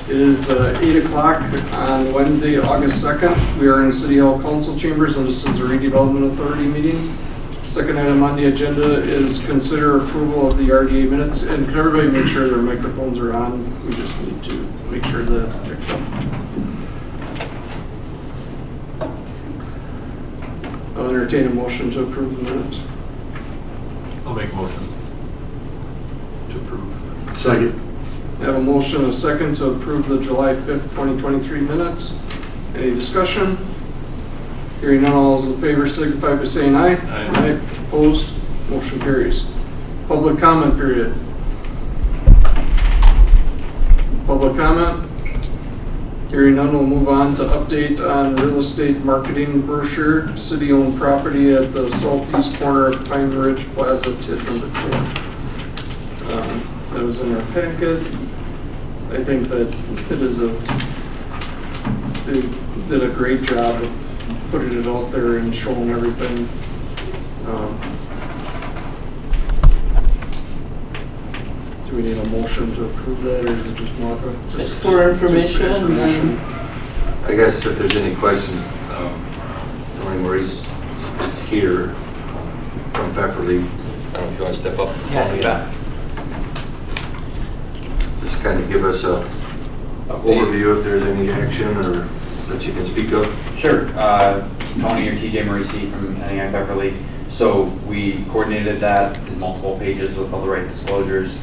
It is 8 o'clock on Wednesday, August 2nd. We are in City Hall Council Chambers, and this is the Redevelopment Authority meeting. Second item on the agenda is consider approval of the RDA minutes. And can everybody make sure their microphones are on? We just need to make sure that it's picked up. I'll entertain a motion to approve the minutes. I'll make a motion to approve. Second. I have a motion and a second to approve the July 5th, 2023 minutes. Any discussion? Hearing none, all those in favor signify by saying aye. Aye. Opposed? Motion carries. Public comment period. Public comment? Hearing none, we'll move on to update on real estate marketing brochure, city-owned property at the southeast corner of Pine Ridge Plaza, TID number 4. That was in our packet. I think that they did a great job of putting it out there and showing everything. Do we need a motion to approve that, or is it just more of It's for information. I guess if there's any questions, Tony Maurice is here from Pfefferly. I don't know if you want to step up and call me back. Just kind of give us a overview if there's any action or that you can speak of. Sure. Tony or TJ Maurice from NEI Pfefferly. So we coordinated that in multiple pages with all the right disclosures.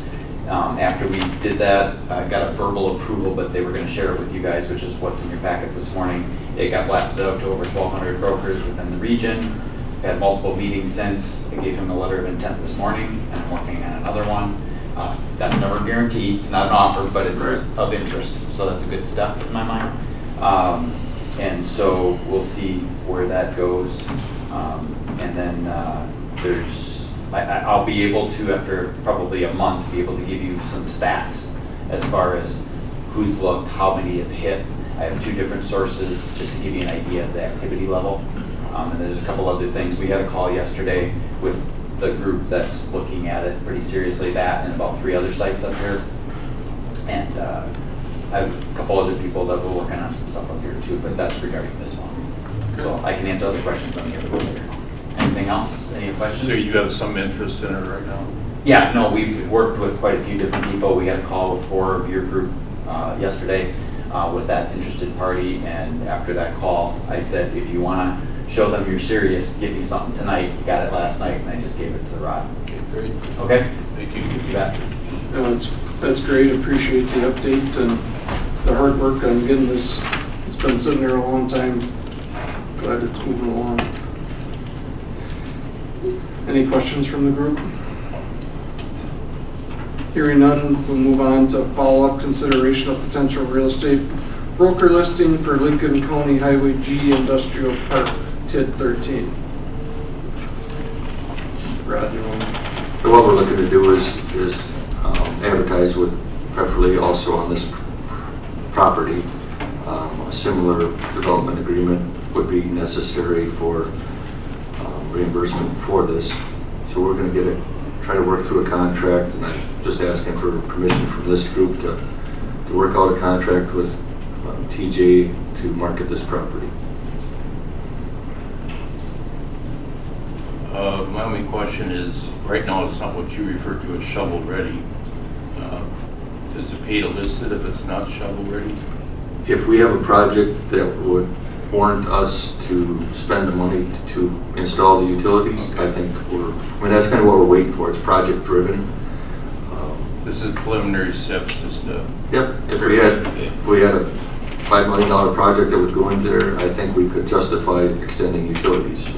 After we did that, I got a verbal approval, but they were going to share it with you guys, which is what's in your packet this morning. It got blasted out to over 1,200 brokers within the region. Had multiple meetings since. I gave him a letter of intent this morning, and I'm working on another one. That's never guaranteed. It's not an offer, but it's of interest. So that's a good step in my mind. And so we'll see where that goes. And then I'll be able to, after probably a month, be able to give you some stats as far as who's looked, how many have hit. I have 2 different sources just to give you an idea of the activity level. And there's a couple other things. We had a call yesterday with the group that's looking at it pretty seriously, that and about 3 other sites up here. And I have a couple other people that were working on some stuff up here too, but that's regarding this one. So I can answer other questions on the other one later. Anything else? Any questions? So you have some interest in it right now? Yeah, no, we've worked with quite a few different people. We had a call with 4 of your group yesterday with that interested party, and after that call, I said, if you want to show them you're serious, give me something tonight. You got it last night, and I just gave it to Rod. Okay, great. Okay? Thank you. You bet. That's great. Appreciate the update and the hard work on getting this. It's been sitting there a long time. Glad it's moving along. Any questions from the group? Hearing none, we'll move on to follow-up consideration of potential real estate broker listing for Lincoln County Highway G Industrial Park, TID 13. Rod, you want to? What we're looking to do is advertise with preferably also on this property. A similar development agreement would be necessary for reimbursement for this. So we're going to try to work through a contract, and I'm just asking for permission from this group to work out a contract with TJ to market this property. My only question is, right now it's not what you refer to as shovel ready. Does it pay to list it if it's not shovel ready? If we have a project that would warrant us to spend the money to install the utilities, okay. I think that's kind of what we're waiting for. It's project driven. This is preliminary steps just to... Yep. If we had a $5 million project that would go in there, I think we could justify extending utilities. So.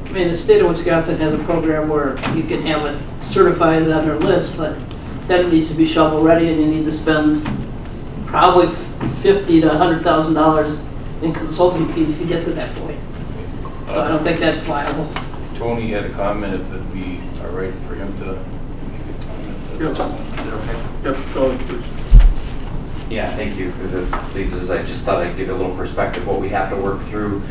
I mean, the state of Wisconsin has a program where you can have it certified on their list, but then it needs to be shovel ready, and you need to spend probably $50,000 to $100,000 in consulting fees to get to that point. So I don't think that's viable. Tony had a comment if it'd be all right for him to make a comment. Yep. Is it okay? Yep, go ahead, please. Yeah, thank you for the pieces. I just thought I'd give a little perspective what we have to work through,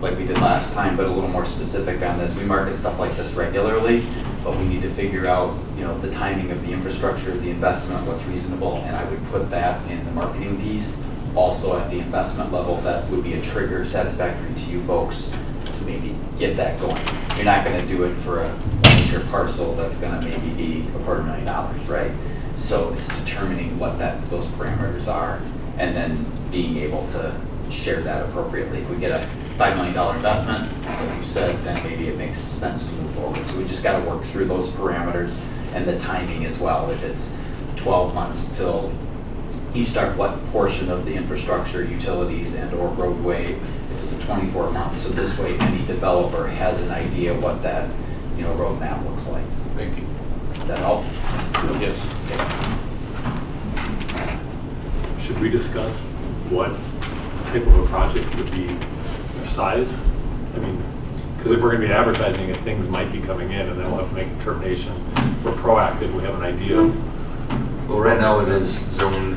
like we did last time, but a little more specific on this. We market stuff like this regularly, but we need to figure out the timing of the infrastructure, the investment, what's reasonable, and I would put that in the marketing piece. Also at the investment level, that would be a trigger satisfactory to you folks to maybe get that going. You're not gonna do it for a 1-acre parcel that's gonna maybe be $250,000, right? So it's determining what those parameters are and then being able to share that appropriately. If we get a $5 million investment, like you said, then maybe it makes sense to move forward. So we just gotta work through those parameters and the timing as well. If it's 12 months till you start what portion of the infrastructure, utilities and or roadway, if it's a 24 months. So this way any developer has an idea what that roadmap looks like. Thank you. Does that help? Yes. Should we discuss what type of a project would be their size? I mean, because if we're going to be advertising it, things might be coming in and then we'll have to make a determination. We're proactive, we have an idea. Well, right now it is zoned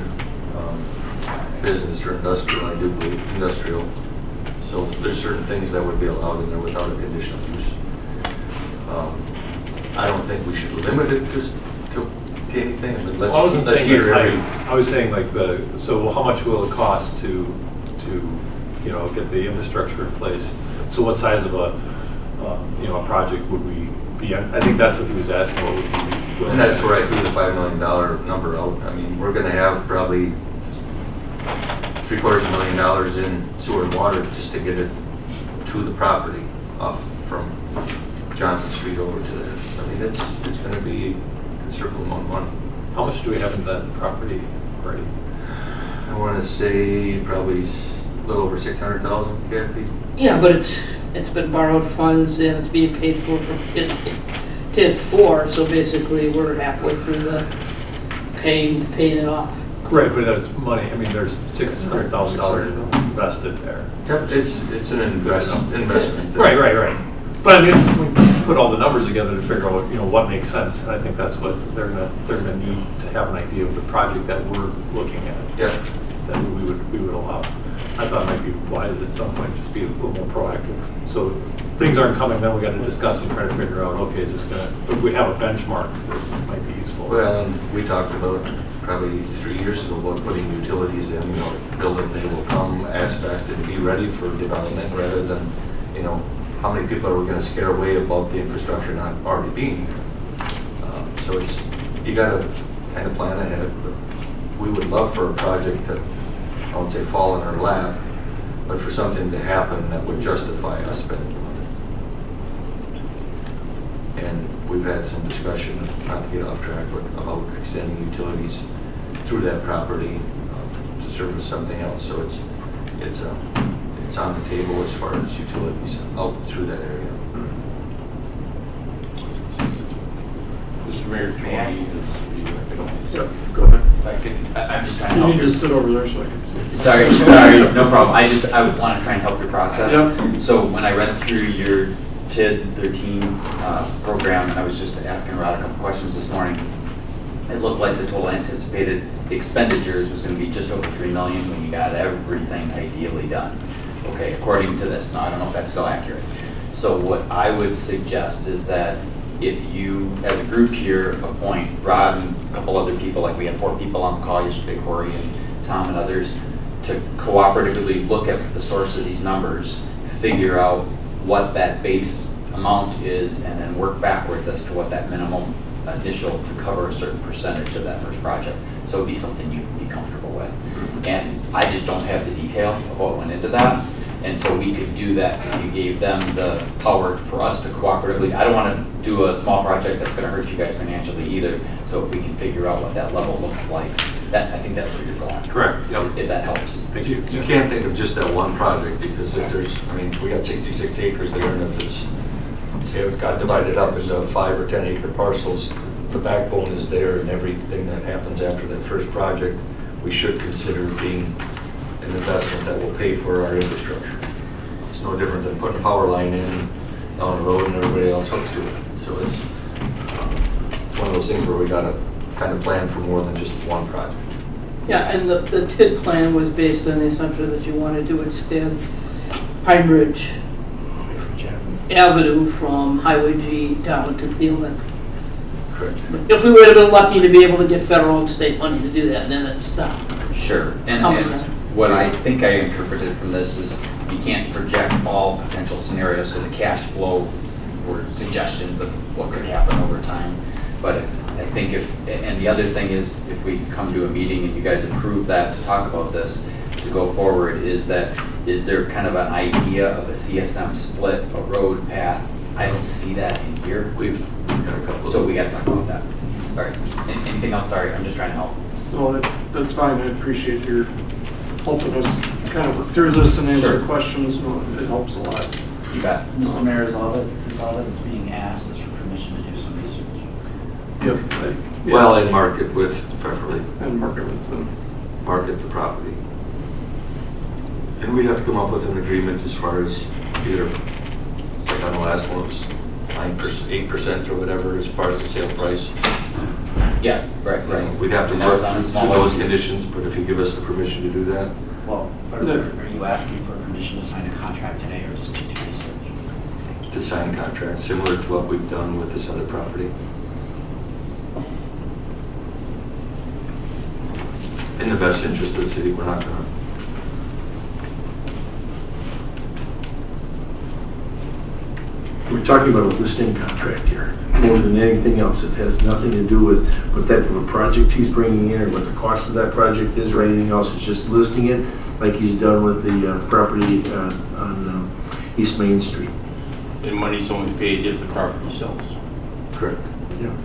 business or industrial, I do believe, industrial. So there's certain things that would be allowed in there without a conditional use. I don't think we should limit it to anything. I mean, Well, I wasn't let's saying hear the every. type. I was saying like so how much will it cost to get the infrastructure in place? So what size of a project would we be? I think that's what he was asking. What would we be? And that's where I threw the $5 million number out. I mean, we're gonna have probably $750,000 in sewer and water just to get it to the property off from Johnson Street over to there. I mean, it's gonna be a considerable amount of money. How much do we have in that property already? I wanna say probably a little over 600,000, Kathy. Yeah, but it's been borrowed funds and it's being paid for from TID 4, so basically we're halfway through the paying it off. Right, but that's money. I mean, there's $600,000 invested there. Yep, it's an investment. Right. But I mean, we put all the numbers together to figure out what makes sense, and I think that's what they're gonna need to have an idea of the project that we're looking at. Yep. That we would allow. I thought it might be wise at some point just be a little more proactive. So if things aren't coming, then we got to discuss and try to figure out, okay, is this gonna? If we have a benchmark, that might be useful. Well, and we talked about probably 3 years ago about putting utilities in, building they will come aspect and be ready for development rather than, how many people are we going to scare away about the infrastructure not already being here. So you got to kind of plan ahead. But we would love for a project to, I won't say fall in our lap, but for something to happen that would justify us spending money. And we've had some discussion, not to get off track, but about extending utilities through that property to service something else. So it's on the table as far as utilities out through that area. Mr. Mayor, Tony is recognized. Yep, go ahead. I'm just trying to You help need you. to sit over there so I can see. Sorry, no problem. I want to try and help your process. Yep. So when I read through your TID 13 program, and I was just asking Rod a couple questions this morning, it looked like the total anticipated expenditures was going to be just over $3 million when you got everything ideally done. Okay, according to this. Now, I don't know if that's still accurate. So what I would suggest is that if you, as a group here, appoint Rod and a couple other people, like we had 4 people on the call yesterday, Corey and Tom and others, to cooperatively look at the source of these numbers, figure out what that base amount is, and then work backwards as to what that minimum initial to cover a certain percentage of that first project. So it would be something you'd be comfortable with. And I just don't have the detail of what went into that. And so we could do that if you gave them the power for us to cooperatively. I don't want to do a small project that's going to hurt you guys financially either. So if we can figure out what that level looks like, I think that's where you're going. Correct. Yep. If that helps. Thank you. You can't think of just that one project because if we got 66 acres there, and if say it got divided up into 5 or 10 acre parcels, the backbone is there, and everything that happens after that first project, we should consider being an investment that will pay for our infrastructure. It's no different than putting a power line in down the road and everybody else hooks to it. So it's one of those things where we got to kind of plan for more than just one project. Yeah, and the TID plan was based on the assumption that you wanted to extend Pine Ridge Avenue from Highway G down to Thielman. Correct. If we would have been lucky to be able to get federal and state money to do that, then it's stopped. Sure, and what I think I interpreted from this is you can't project all potential scenarios, so the cash flow were suggestions of what could happen over time. But I think and the other thing is, if we come to a meeting and you guys approve that to talk about this, to go forward, is there kind of an idea of a CSM split, a road path? I don't see that in here. We've got a couple. So we got to talk about that. All right, anything else? Sorry, I'm just trying to help. No, that's fine. I appreciate your helping us kind of work through this and answer Sure. questions. No, it helps a lot. You bet. Mr. Mayor, is all that is being asked is for permission to do some research. Yep. Well, and market with, preferably, And market with them. market the property. And we'd have to come up with an agreement as far as either, like on the last one, it was 9%, 8% or whatever, as far as the sale price. Yeah, right. We'd have to And that work was on a through smaller those piece. conditions, but if you give us the permission to do that, Well, are you asking for permission to sign a contract today or just to do research? to sign a contract, similar to what we've done with this other property. In the best interest of the city, we're not gonna. We're talking about a listing contract here, more than anything else. It has nothing to do with what type of a project he's bringing in or what the cost of that project is or anything else. It's just listing it like he's done with the property on East Main Street. And money's only paid if the property sells. Correct. Yeah.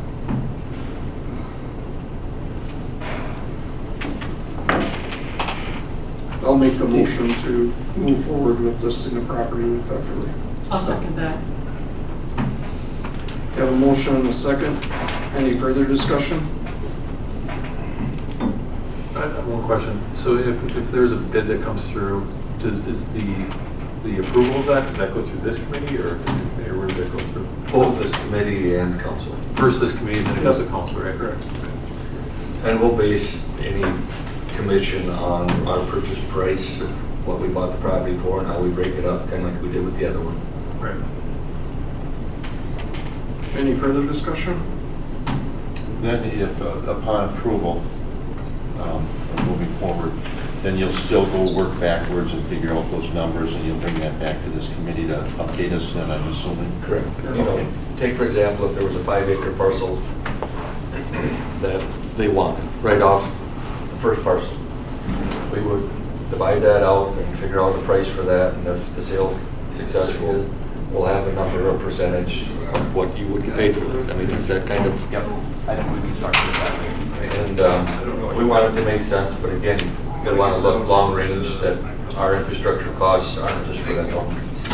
I'll make the motion to move forward with listing the property effectively. I'll second that. You have a motion and a second. Any further discussion? I have one question. So if there's a bid that comes through, is the approval of that, does that go through this committee or where does that go through? Both this committee and council. First this committee, then it goes to council, right? Correct. And we'll base any commission on our purchase price of what we bought the property for and how we break it up, kind of like we did with the other one. Right. Any further discussion? Then if, upon approval, moving forward, then you'll still go work backwards and figure out those numbers, and you'll bring that back to this committee to update us then, I'm assuming? Correct. You know, take for example, if there was a 5-acre parcel that they wanted, right off the first parcel, we would divide that out and figure out a price for that, and if the sale's successful, we'll have a number, a percentage of what you would get paid for it. I mean, is that kind of... Yep, I think we can structure it that way. And we want it to make sense, but again, you gotta want to look long range, that our infrastructure costs aren't just for that one piece.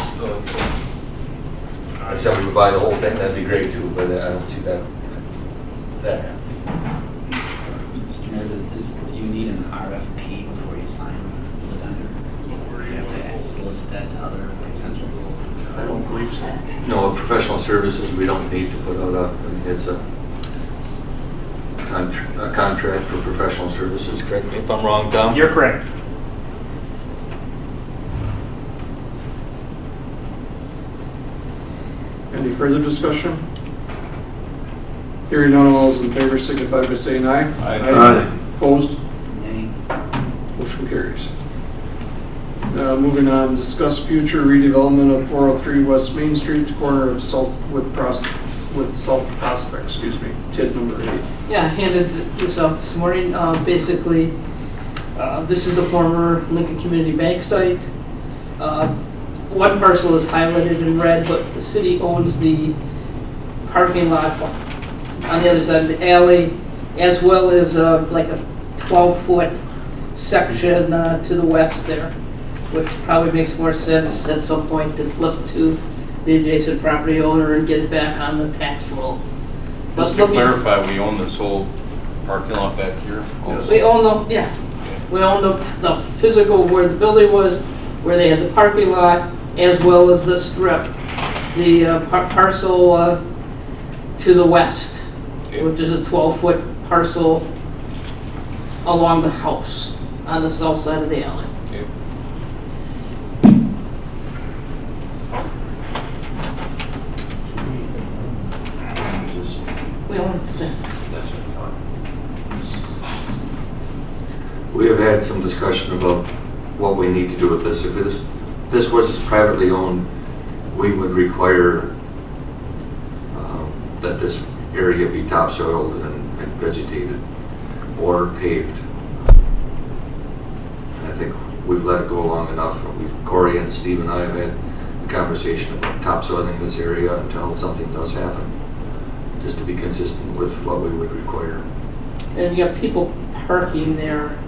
If somebody would buy the whole thing, that'd be great too, but I don't see that happening. Mr. Mayor, do you need an RFP before you sign with the vendor? You have to solicit that to other potential? I don't believe so. No, professional services, we don't need to put out I mean, it's a contract for professional services. Correct me if I'm wrong, Tom? You're correct. Any further discussion? Hearing none, all those in favor signify by saying aye. Aye. Opposed? Nay. Motion carries. Moving on, discuss future redevelopment of 403 West Main Street, corner of South Prospect, TID number 8. Yeah, I handed this out this morning. Basically, this is the former Lincoln Community Bank site. One parcel is highlighted in red, but the city owns the parking lot on the other side of the alley, as well as like a 12-foot section to the west there, which probably makes more sense at some point to flip to the adjacent property owner and get it back on the tax roll. Just to clarify, we own this whole parking lot back here? also? We own we own the physical where the building was, where they had the parking lot, as well as the strip, the parcel to the west, which is a 12-foot parcel along the house on the south side of the alley. We own had some discussion about what we need to do with this. If this was privately owned, we would require that this area be topsoiled and vegetated or paved. And I think we've let it go long enough. Corey and Steve and I have had a conversation about topsoiling this area until something does happen, just to be consistent with what we would require. And you have people parking there.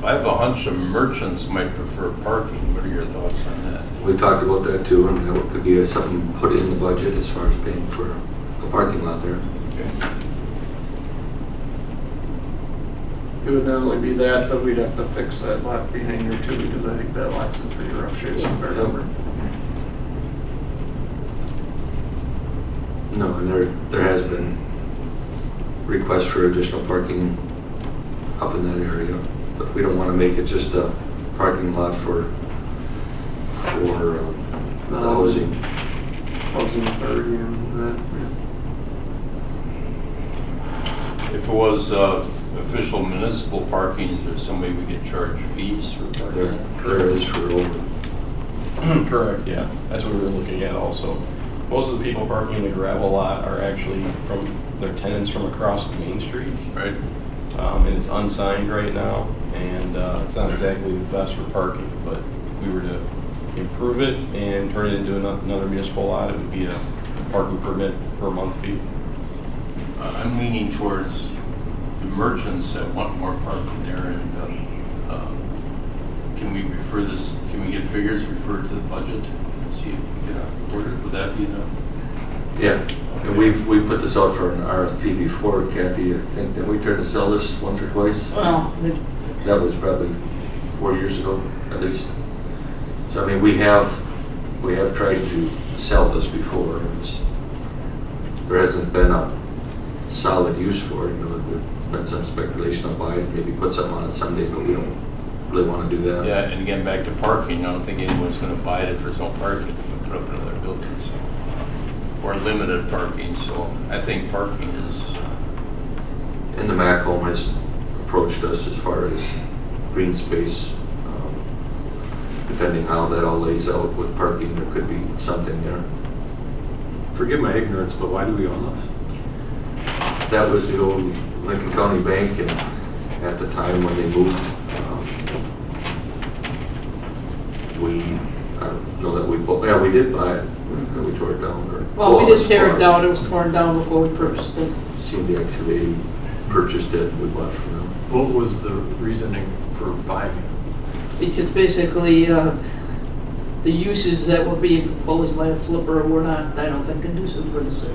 I have a hunch of merchants might prefer parking. What are your thoughts on that? We talked about that too, and that could be something put in the budget as far as paying for a parking lot there. Okay. It would not only be that, but we'd have to fix that lot behind there too, because I think that lot's in pretty rough shape. If I remember. No, and there has been requests for additional parking up in that area, but we don't want to make it just a parking lot for the housing. Housing authority and that. If it was official municipal parking, is there some way we could charge fees for parking? There is for over. Correct, yeah. That's what we were looking at also. Most of the people parking in the gravel lot are actually from their tenants from across the main street. Right. And it's unsigned right now, and it's not exactly the best for parking, but if we were to improve it and turn it into another municipal lot, it would be a parking permit per month fee. I'm leaning towards the merchants that want more parking there, and can we get figures referred to the budget and see if we get ordered? Would that be enough? Yeah, and we put this out for an RFP before, Kathy. I think that we tried to sell this once or twice. Well, That was probably 4 years ago, at least. So I mean, we have tried to sell this before. There hasn't been a solid use for it. You know, there's been some speculation on buy it, maybe put something on it someday, but we don't really want to do that. Yeah, and again, back to parking, I don't think anyone's going to buy it if there's no parking, if we put up another building, so. Or limited parking, so I think parking is, And the MAC home has approached us as far as green space. Depending how that all lays out with parking, there could be something there. Forgive my ignorance, but why do we own this? That was the old Lincoln County Bank, and at the time when they moved, I don't know that we did buy it, and we tore it down. well, we didn't tear it down, it was torn down before we purchased it. Seemed the excavating purchased it, and we bought it from them. What was the reasoning for buying it? Because basically, the uses that were being proposed by a flipper were not, I don't think, conducive for the city.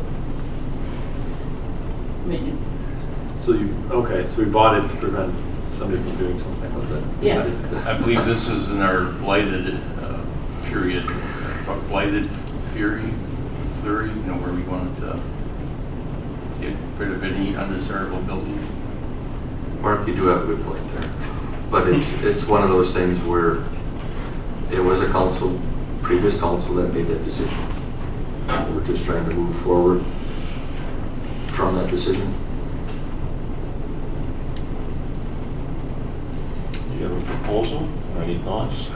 I mean, So we bought it to prevent somebody from doing something with it? Yeah. I believe this is in our blighted period, blighted flurry, you know, where we wanted to get rid of any undesirable building. Mark, you do have a good point there. But it's one of those things where it was a previous council that made that decision. We're just trying to move forward from that decision. Do you have a proposal or any thoughts?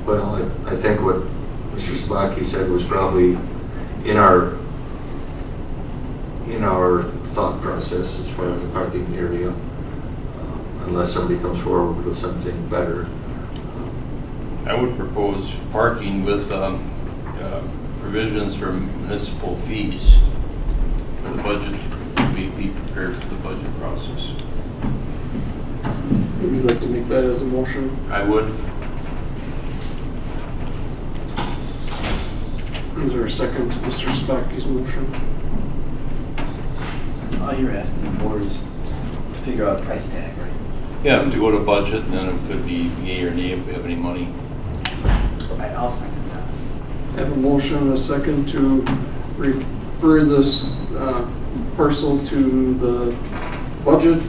Well, I think what Mr. Sabaki said was probably in our thought process as far as the parking area, unless somebody comes forward with something better. I would propose parking with provisions for municipal fees for the budget, to be prepared for the budget process. Would you like to make that as a motion? I would. Is there a second to Mr. Spaki's motion? All you're asking for is to figure out a price tag, right? Yeah, to go to budget, and then it could be yay or nay if we have any money. I'll second that. I have a motion and a second to refer this parcel to the budget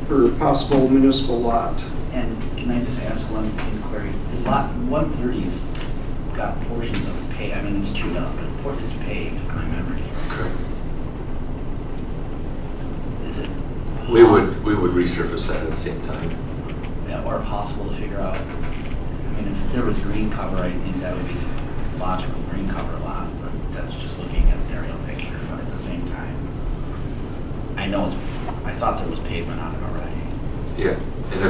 for possible municipal lot. And can I just ask one inquiry? Lot 130's got portions of it paved. I mean, it's chewed up, but portions paved, if my memory. Okay. We would resurface that at the same time. Yeah, or possible to figure out, I mean, if there was green cover, I think that would be logical, green cover a lot, but that's just looking at an aerial picture, but at the same time, I thought there was pavement on it already. Yeah, and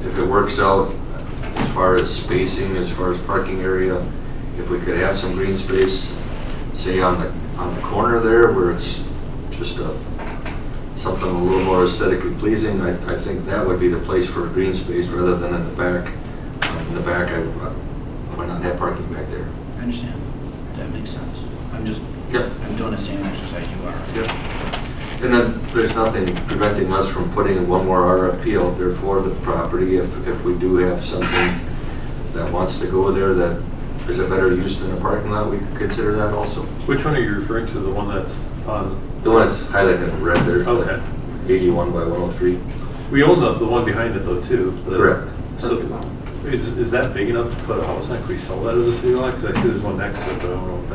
if it works out as far as spacing, as far as parking area, if we could have some green space, say on the corner there where it's just something a little more aesthetically pleasing, I think that would be the place for a green space rather than in the back. In the back, why not have parking back there? I understand, that makes sense. I'm doing the same exercise you are. Yep. And then there's nothing preventing us from putting one more RFP out there for the property if we do have something that wants to go there that is a better use than a parking lot, we could consider that also. Which one are you referring to, the one that's on? The one that's highlighted in red there. Okay. 81 by 103. We own the one behind it though too. Correct. So is that big enough to put a house on? Can we sell that as a city lot? Because I see there's one next to it, but I don't know if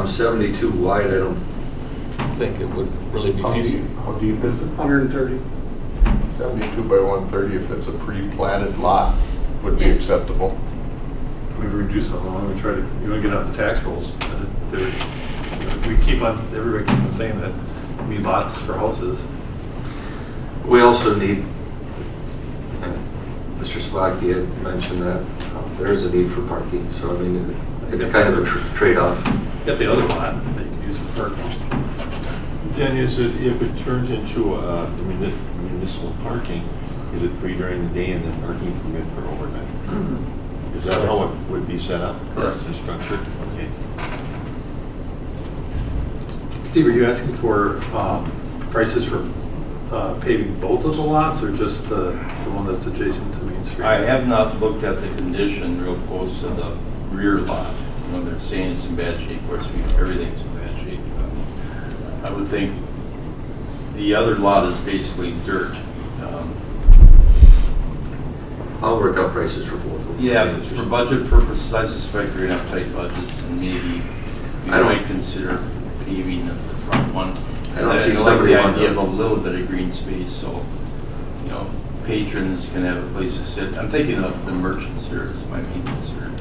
that. 72 wide, I don't think it would really be feasible. How deep is it? 130. 72 by 130, if it's a pre-platted lot, would be acceptable. We reduce the law, we try to, get out the tax rolls. We keep on, everybody keeps on saying that we need lots for houses. We also need, Mr. Spocky had mentioned that there is a need for parking, so I mean, it's kind of a trade-off. Get the other lot that you can use for parking. Then if it turns into municipal parking, is it free during the day and then parking permit for overnight? Mm-hmm. Is that how it would be set up? Yes. And structured? Okay. Steve, are you asking for prices for paving both of the lots or just the one that's adjacent to Main Street? I have not looked at the condition real close to the rear lot. They're saying it's in bad shape, of course, everything's in bad shape. I would think the other lot is basically dirt. I'll work out prices for both of them. Yeah, for budget purposes, I suspect we're gonna have tight budgets and maybe we might consider paving the front one. I don't see like somebody the on idea of the- a little bit of green space, so, patrons can have a place to sit. I'm thinking of the merchants here is my main concern.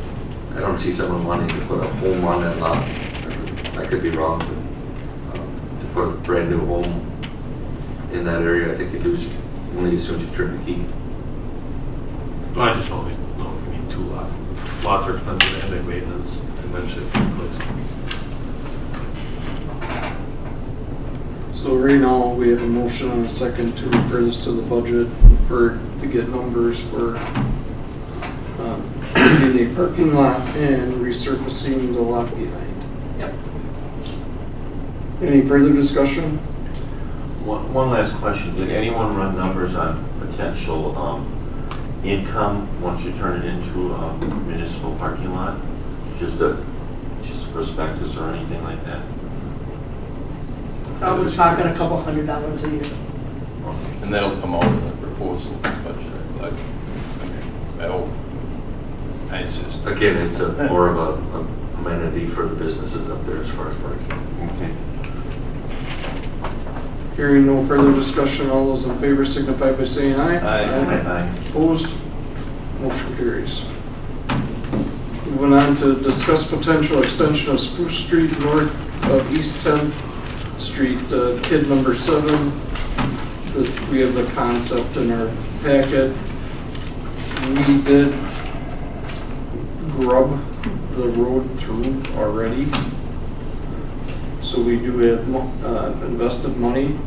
I don't see someone wanting to put a home on that lot. I could be wrong, but to put a brand new home in that area, I think you do only as soon as you turn the key. Well, I just don't know if we need two lots. Lots are expensive and they maintenance and then shit gets close. So right now, we have a motion and a second to refer this to the budget to get numbers for getting a parking lot and resurfacing the lot behind. Yep. Any further discussion? One last question. Did anyone run numbers on potential income once you turn it into a municipal parking lot? Just a prospectus or anything like that? We're talking a couple $100 a year. And that'll come out in the proposal budget, I hope. I insist. Again, it's more of a amenity for the businesses up there as far as parking. Okay. Hearing no further discussion, all those in favor signify by saying aye. Aye. Opposed? Motion carries. Moving on to discuss potential extension of Spruce Street north of East 10th Street, kid number 7. We have the concept in our packet. We did grub the road through already. So we do have invested money.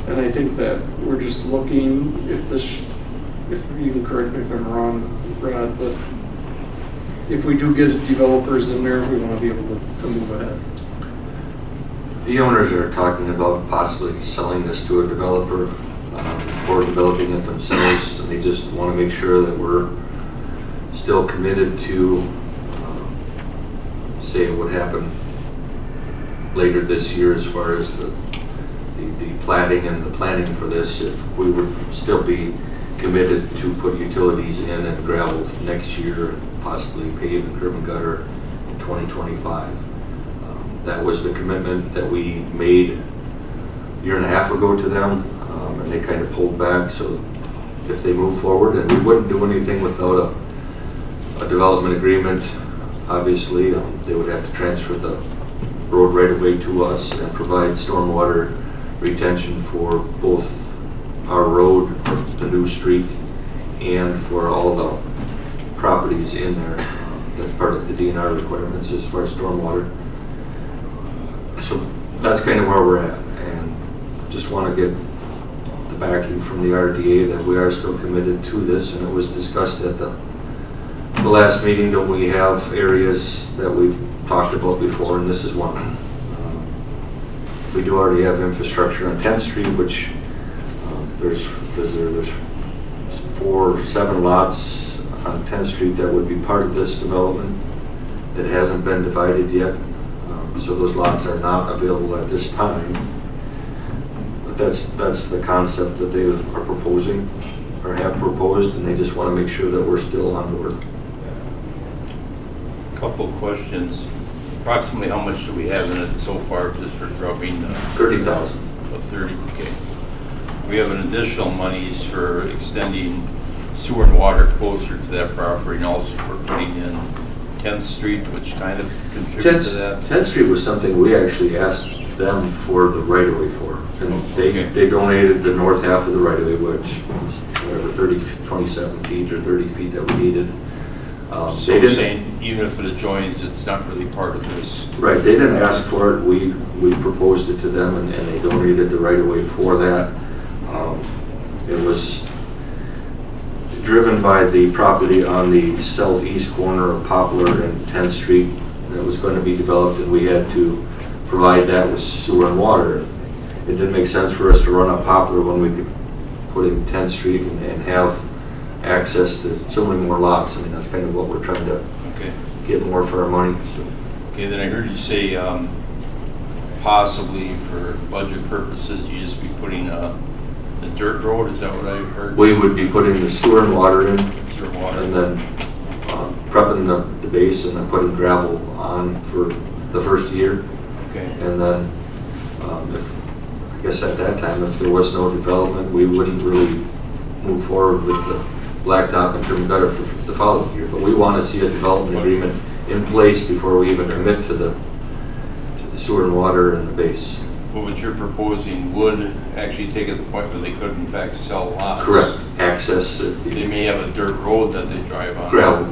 And I think that we're just looking if you can correct me if I'm wrong, Brad, but if we do get developers in there, we want to be able to move ahead. The owners are talking about possibly selling this to a developer or developing it themselves, and they just want to make sure that we're still committed to say what happened later this year as far as the platting and the planning for this, if we would still be committed to put utilities in and gravel next year and possibly pave and curb and gutter in 2025. That was the commitment that we made year and a half ago to them, and they kind of pulled back. So if they move forward, and we wouldn't do anything without a development agreement, obviously, they would have to transfer the road right away to us and provide stormwater retention for both our road, the new street, and for all the properties in there. That's part of the DNR requirements as far as stormwater. So that's kind of where we're at, and just want to get the backing from the RDA that we are still committed to this, and it was discussed at the last meeting. Don't we have areas that we've talked about before, and this is one. We do already have infrastructure on 10th Street, which there's 7 lots on 10th Street that would be part of this development that hasn't been divided yet. So those lots are not available at this time. But that's the concept that they are proposing or have proposed, and they just want to make sure that we're still on board. Couple of questions. Approximately how much do we have in it so far, just for grubbing? 30,000. About 30, okay. We have an additional monies for extending sewer and water closer to that property, and also for putting in 10th Street, which kind of contributes to that. 10th Street was something we actually asked them for the right-of-way for. And they donated the north half of the right-of-way, which was whatever, 27 feet or 30 feet that we needed. So they you're didn't, saying even if it adjoins, it's not really part of this? right, they didn't ask for it. We proposed it to them, and they donated the right-of-way for that. It was driven by the property on the southeast corner of Poplar and 10th Street that was going to be developed, and we had to provide that with sewer and water. It didn't make sense for us to run up Poplar when we could put in 10th Street and have access to so many more lots. I mean, that's kind of what we're trying to get more for our money. So. Okay, then I heard you say possibly for budget purposes, you just be putting a dirt road. Is that what I heard? We would be putting the sewer and water in, Sewer and water. and then prepping the base and then putting gravel on for the first year. Okay. And then, I guess at that time, if there was no development, we wouldn't really move forward with the blacktop and trim gutter for the following year. But we want to see a development agreement in place before we even commit to the sewer and water and the base. But what you're proposing would actually take it to the point where they could in fact sell lots. Correct. Access. They may have a dirt road that they drive on. Gravel.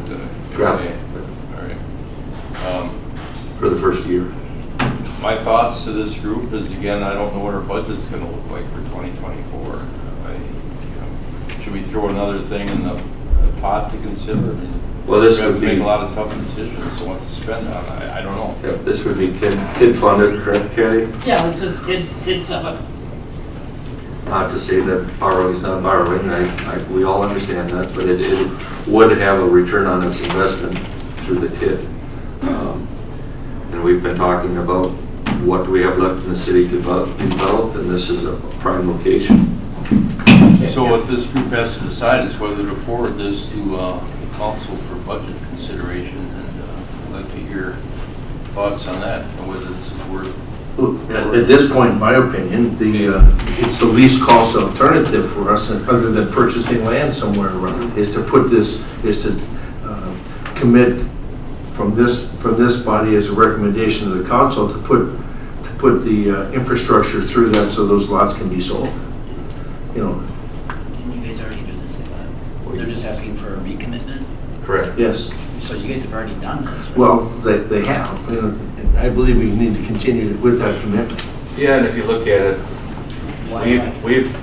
Gravel. Okay. All right. For the first year. My thoughts to this group is, again, I don't know what our budget's going to look like for 2024. Should we throw another thing in the pot to consider? I mean, well, this we have would to make be a lot of tough decisions, so what to spend on. I don't know. Yep, this would be kid funded, correct, Kathy? Yeah, it's a kid summit. Not to say that borrowing is not borrowing, we all understand that, but it would have a return on its investment through the TID. And we've been talking about what we have left in the city to develop, and this is a prime location. So what this group has to decide is whether to forward this to the council for budget consideration, and I'd like to hear thoughts on that, and whether this is worth. At this point, in my opinion, it's the least cost alternative for us, other than purchasing land somewhere around, is to commit from this body as a recommendation to the council to put the infrastructure through that so those lots can be sold. You know. Didn't you guys already do this? They're just asking for a recommitment? Correct. Yes. So you guys have already done this, right? Well, they have. You know, and I believe we need to continue with that commitment. Yeah, and if you look at it, we've,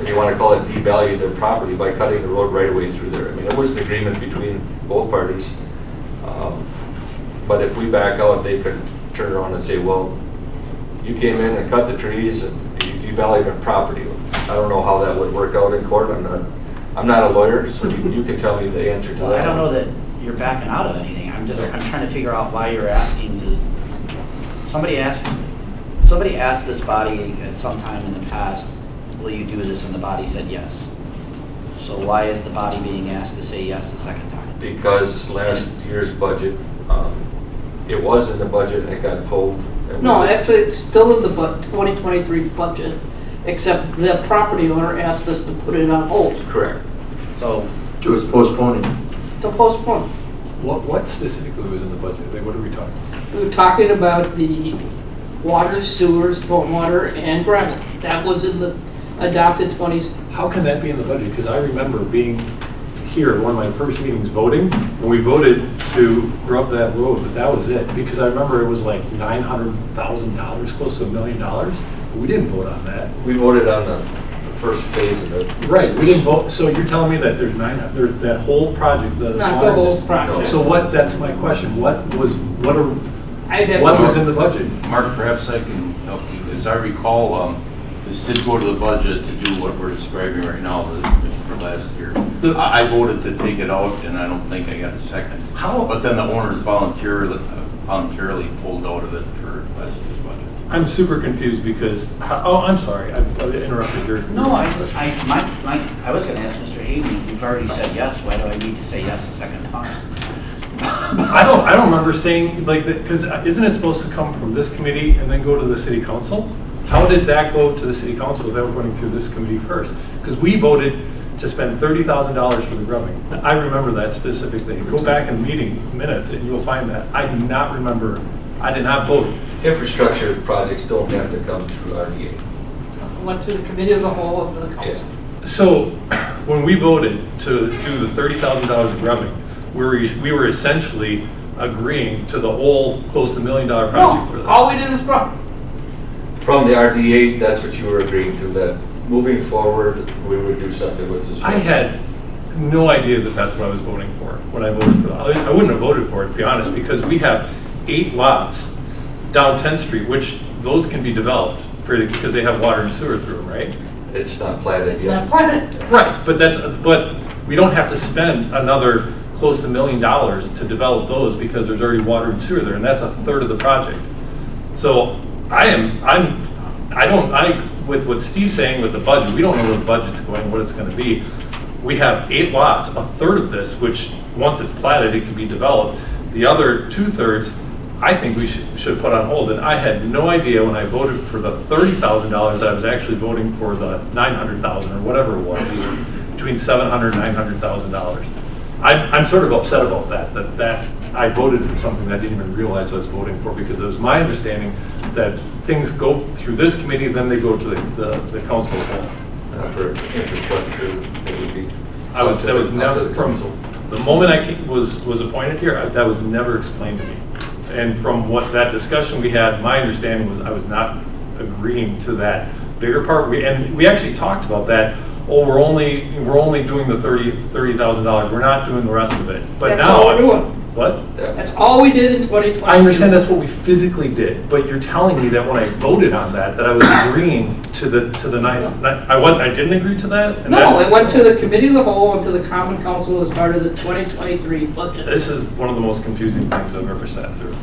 if you want to call it, devalued their property by cutting the road right away through there. I mean, it was an agreement between both parties. But if we back out, they could turn around and say, well, you came in and cut the trees and you devalued our property. I don't know how that would work out in court. I'm not a lawyer, so you can tell me the answer to Well, that. I don't know that you're backing out of anything. I'm trying to figure out why you're asking to, somebody asked this body at some time in the past, will you do this? And the body said yes. So why is the body being asked to say yes the second time? Because last year's budget, it was in the budget and it got pulled No, actually, it's still in the 2023 budget, except the property owner asked us to put it on hold, Correct. So, Just postponing. to postpone. What specifically was in the budget? Like, what are we talking? We were talking about the water, sewers, stormwater, and gravel. That was in the adopted 20s. How can that be in the budget? Because I remember being here at one of my first meetings voting, and we voted to rub that road, but that was it. Because I remember it was like $900,000, close to $1 million. But we didn't vote on that. We voted on the first phase of it. Right, we didn't vote, so you're telling me that there's that whole project, the. Not the whole project. So that's my question, what was I'd have what to- was in the budget? Mark, perhaps I can help you. As I recall, this did go to the budget to do what we're describing right now for last year. I voted to take it out, and I don't think I got a second. How? But then the owners voluntarily pulled out of it for last year's budget. I'm super confused because, I'm sorry, I interrupted your. no, I was gonna ask Mr. Hayden, you've already said yes, why do I need to say yes a second time? I don't remember saying like that, because isn't it supposed to come from this committee and then go to the city council? How did that go to the city council without going through this committee first? Because we voted to spend $30,000 for the grubbing. I remember that specifically. Go back in meeting minutes and you'll find that. I do not remember, I did not vote. Infrastructure projects don't have to come through RDA. Went through the committee of the whole of the council. So when we voted to do the $30,000 of grubbing, we were essentially agreeing to the whole close to $1 million project for No, that. all we did was grubbing. From the RDA, that's what you were agreeing to, that moving forward, we would do something with this. I had no idea that that's what I was voting for when I voted for that. I wouldn't have voted for it, to be honest, because we have 8 lots down 10th Street, which those can be developed because they have water and sewer through them, right? It's not platted It's yet. not planted. Right, but we don't have to spend another close to $1 million to develop those because there's already water and sewer there, and that's a third of the project. So with what Steve's saying with the budget, we don't know where the budget's going, what it's going to be. We have 8 lots, a third of this, which once it's platted, it can be developed. The other 2/3, I think we should put on hold. And I had no idea when I voted for the $30,000, I was actually voting for the $900,000 or whatever it was. It was between $700,000 and $900,000. I'm sort of upset about that I voted for something that I didn't even realize I was voting for, because it was my understanding that things go through this committee, then they go to the council of whole. For infrastructure, it would be. That was up to never, the from council. the moment I was appointed here, that was never explained to me. And from what that discussion we had, my understanding was I was not agreeing to that bigger part. And we actually talked about that. Oh, we're only doing the $30,000. We're not doing the rest of it. But That's now all we're doing. What? That's all we did in 2020. I understand that's what we physically did, but you're telling me that when I voted on that I was agreeing to the I didn't agree to that? And No, that- it went to the committee of the whole and to the common council as part of the 2023 budget. This is one of the most confusing things I've ever sat through.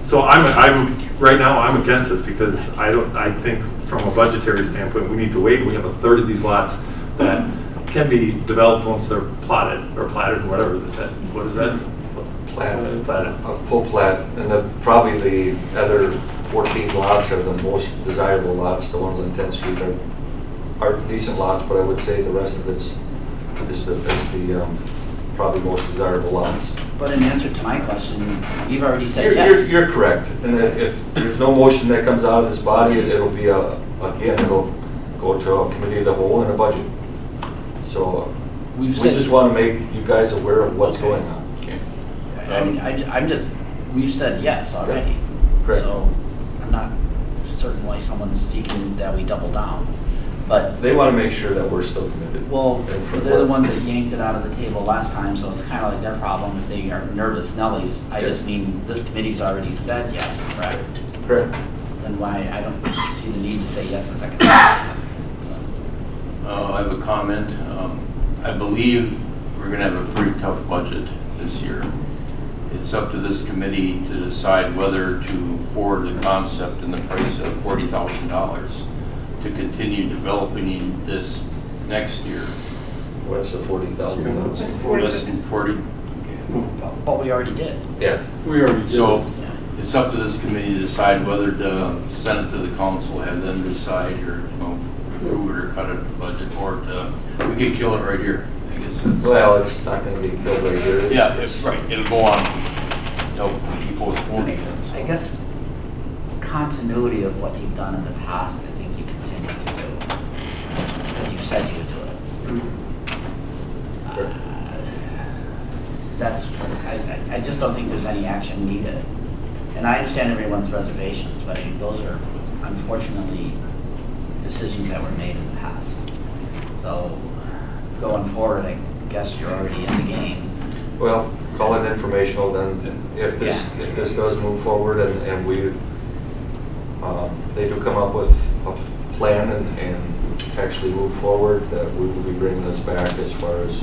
So right now I'm against this because I think from a budgetary standpoint, we need to wait. We have a third of these lots that can be developed once they're platted or whatever. What is that? Platted. Platted. A full plat, and probably the other 14 lots are the most desirable lots. The ones on 10th Street are decent lots, but I would say the rest of it's the probably most desirable lots. But in answer to my question, you've already said yes. You're correct, and if there's no motion that comes out of this body, it'll be it'll go to a committee of the whole and a budget. So we just want to make you guys aware of what's going on. I mean, we've said yes already. Correct. So I'm not certain why someone's seeking that we double down. But, They want to make sure that we're still committed. well, And for they're the work. ones that yanked it out of the table last time, so it's kind of like their problem if they are nervous Nellies. I just mean, this committee's already said yes, correct? Correct. Then why, I don't see the need to say yes a second time. I have a comment. I believe we're going to have a pretty tough budget this year. It's up to this committee to decide whether to forward the concept and the price of $40,000 to continue developing this next year. What's the 40,000? Less than 40? But we already did. Yeah. We already did. So Yeah. it's up to this committee to decide whether to send it to the council, have them decide, or, you know, approve it or cut it in the budget, or we could kill it right here. I guess that's. Well, it's not gonna be killed right here. Yeah, it's right, it'll go on, they'll keep postponing it. so. I guess continuity of what you've done in the past, I think you continue to do. Because you said you would do it. That's, I just don't think there's any action needed. And I understand everyone's reservations, but I mean, those are unfortunately decisions that were made in the past. So going forward, I guess you're already in the game. Well, call it informational then. If this does move forward and we, they do come up with a plan and actually move forward, that we will be bringing this back as far as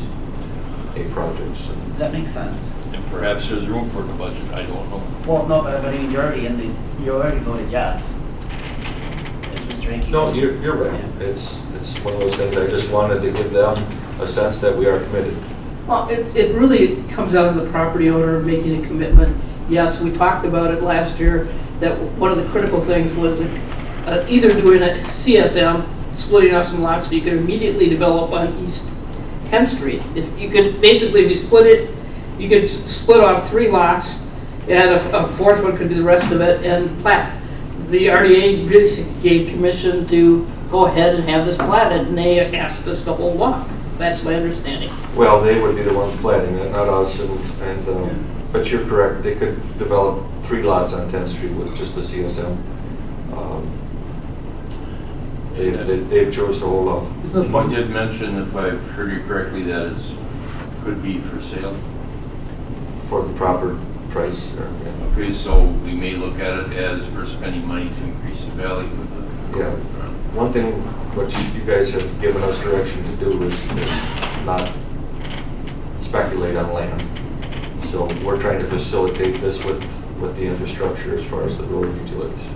a project. So. That makes sense. And perhaps there's room for it in the budget, I don't know. Well, no, but I mean, you're already in the, you already voted yes. Is Mr. Hickey? No, you're right. Yeah. It's one of those things, I just wanted to give them a sense that we are committed. Well, it really comes out of the property owner making a commitment. Yes, we talked about it last year, that one of the critical things was either doing a CSM, splitting off some lots so you could immediately develop on East 10th Street. If you could, basically, if you split it, you could split off 3 lots, and a fourth one could do the rest of it, and plat. The RDA really gave permission to go ahead and have this platted, and they asked us to hold off. That's my understanding. Well, they would be the ones planning it, not us, but you're correct, they could develop 3 lots on 10th Street with just a CSM. They've chose to hold off. You did mention, if I heard you correctly, that it could be for sale. For the proper price. Yeah. Okay, so we may look at it as we're spending money to increase the value of the. Yeah. One thing which you guys have given us direction to do is not speculate on land. So we're trying to facilitate this with the infrastructure as far as the road utilities.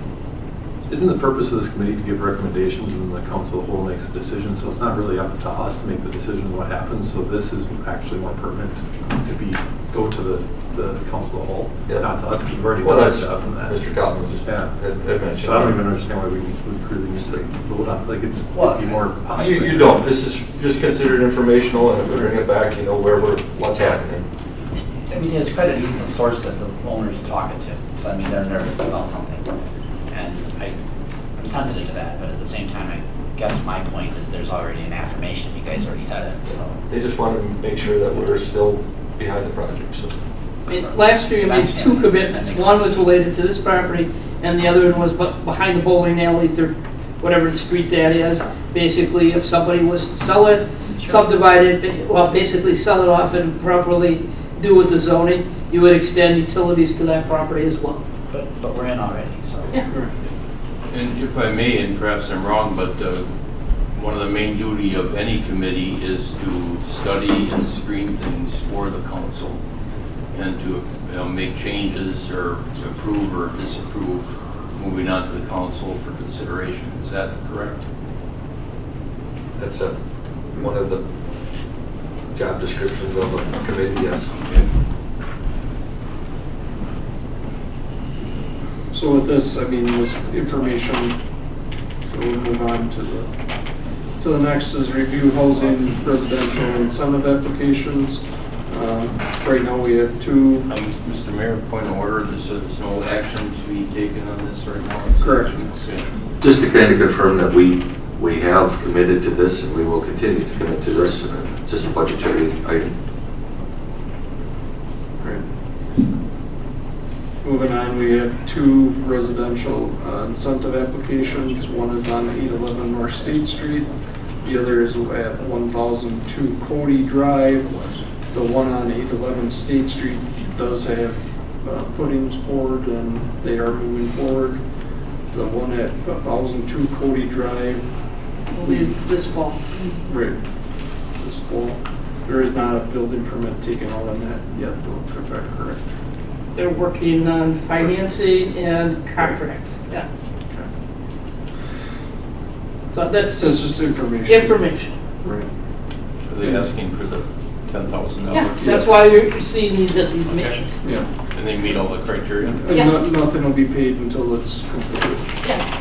Isn't the purpose of this committee to give recommendations and the council whole makes a decision? So it's not really up to us to make the decision on what happens. So this is actually more pertinent to go to the council whole, not to us, because we've already done stuff in that. Mr. Calvin just had mentioned. So I don't even understand why we really need to vote on, like it'd be more posturing. You don't. This is just considered informational, and if we bring it back, you know what's happening. I mean, it's quite an easy source that the owner's talking to. So I mean, they're nervous about something. And I'm sensitive to that, but at the same time, I guess my point is there's already an affirmation. You guys already said it, so. They just want to make sure that we're still behind the project, so. I mean, last year you made 2 commitments. One was related to this property, and the other one was behind the bowling alley, whatever the street that is. Basically, if somebody was to sell it, subdivide it, well, basically sell it off and properly do with the zoning, you would extend utilities to that property as well. But we're in already, so. Yeah. And if I may, and perhaps I'm wrong, but one of the main duty of any committee is to study and screen things for the council and to make changes or approve or disapprove, moving on to the council for consideration. Is that correct? That's one of the job descriptions of a committee, yes. Okay. So with this, I mean, this information, so we'll move on to the next is review housing residential incentive applications. Right now we have 2. Mr. Mayor, point of order, there's no action to be taken on this right now? Correct. Okay. Just to kind of confirm that we have committed to this and we will continue to commit to this. It's just a budgetary item. Right. Moving on, we have 2 residential incentive applications. One is on 811 North State Street. The other is at 1002 Cody Drive. The one on 811 State Street does have footings poured and they are moving forward. The one at 1002 Cody Drive. Will be this fall. Right. This fall. There is not a building permit taken out on that yet, though, if that's correct. They're working on financing and contracts. Yeah. So that's That's just information. information. Right. Are they asking for the $10,000. Yeah, that's why you're seeing these at these meetings. Yeah. And they meet all the criteria? And Yeah. nothing will be paid until it's completed. Yeah.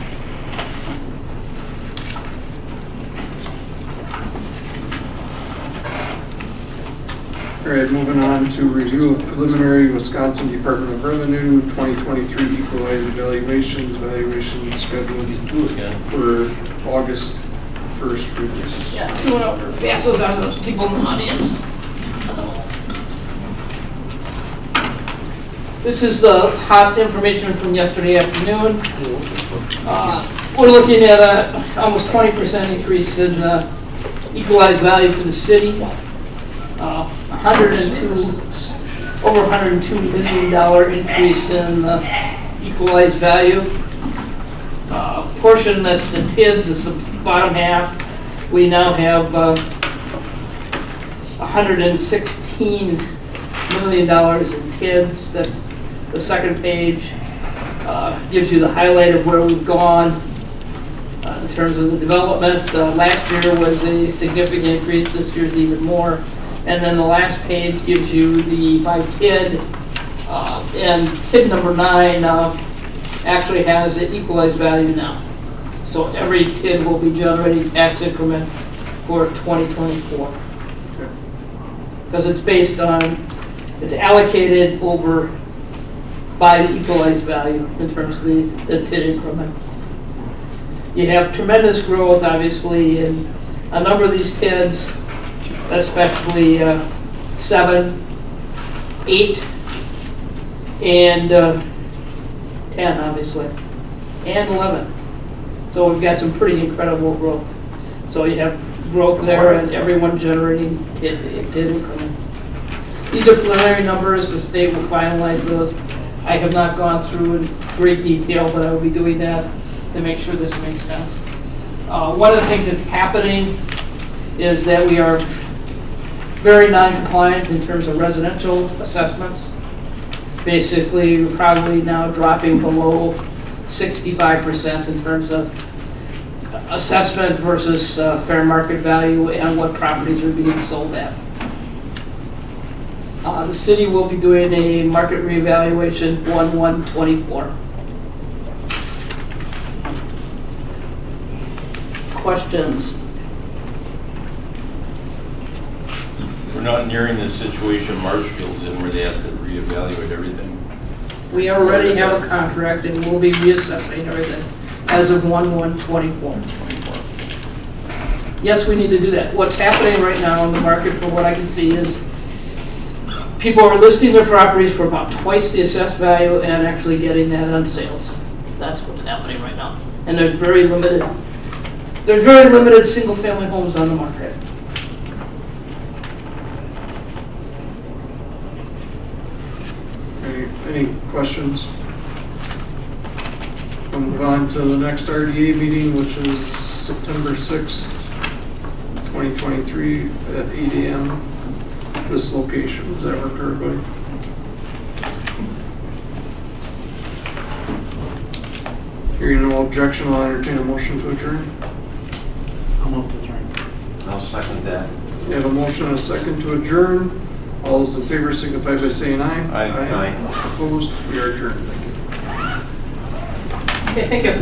All right, moving on to review of preliminary Wisconsin Department of Revenue 2023 Equalized Valuations scheduled Do it again. for August 1st release. Yeah, if you want to pass those on to those people in the audience. This is the hot information from yesterday afternoon. We're looking at almost 20% increase in equalized value for the city. Over $102 million increase in equalized value. Portion that's the TIDS is the bottom half. We now have $116 million in TIDS. That's the second page. Gives you the highlight of where we've gone in terms of the development. Last year was a significant increase. This year's even more. And then the last page gives you the by TID. And TID number 9 actually has an equalized value now. So every TID will be generating tax increment for 2024. Because it's based on, it's allocated over by the equalized value in terms of the TID increment. You have tremendous growth, obviously, in a number of these TIDs, especially 7, 8, and 10, obviously, and 11. So we've got some pretty incredible growth. So you have growth there and everyone generating TID increment. These are preliminary numbers. The state will finalize those. I have not gone through in great detail, but I will be doing that to make sure this makes sense. One of the things that's happening is that we are very non-compliant in terms of residential assessments. Basically, we're probably now dropping below 65% in terms of assessment versus fair market value and what properties are being sold at. The city will be doing a market reevaluation 1/1/24. Questions? We're not nearing the situation Marshfield's in where they have to reevaluate everything. We already have a contract and we'll be reassessing everything as of 1/1/24. Yes, we need to do that. What's happening right now in the market, from what I can see, is people are listing their properties for about twice the assessed value and actually getting that on sales. That's what's happening right now. And there's very limited single-family homes on the market. Any questions? We'll move on to the next RDA meeting, which is September 6th, 2023 at 8 a.m. This location. Does that work for everybody? Hearing no objection, I'll entertain a motion to adjourn. I'll move to adjourn. I'll second that. We have a motion and a second to adjourn. All those in favor signify by saying aye. Aye. Aye. Opposed? We are adjourned. Thank you. Okay, thank you.